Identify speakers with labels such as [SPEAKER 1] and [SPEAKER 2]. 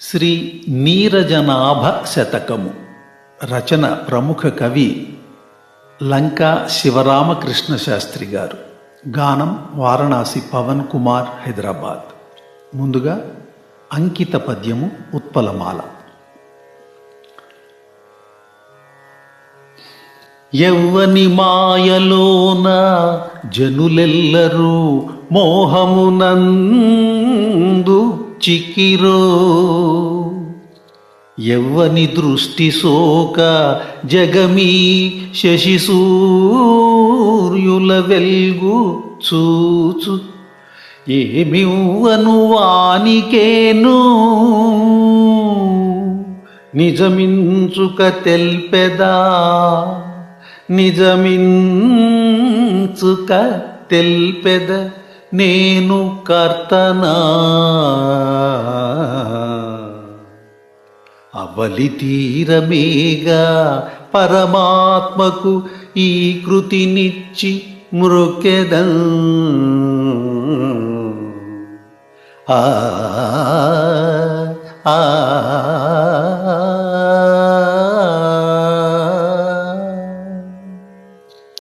[SPEAKER 1] శ్రీ నీరజనాభ శతకము. రచన ప్రముఖ కవి లంకా శివరామకృష్ణ శాస్త్రి గారు. గానం వారణాసి పవన్ కుమార్, హైదరాబాద్. ముందుగా అంకిత పద్యము ఉత్పలమాల. యవ్వని మాయలోన జనులెల్లరూ మోహమునందు చిక్కిరో, యవ్వని దృష్టి సోక జగమీ శశి సూర్యుల వెల్గు చూచు, ఏమివ్వను వానికేను నిజమించుక తెల్పెదా, నిజమించుక తెల్పెద నేను కర్తనా. అవలి తీరమేగా పరమాత్మకు ఈ కృతినిచ్చి మృక్కెదన్. ఆ ఆ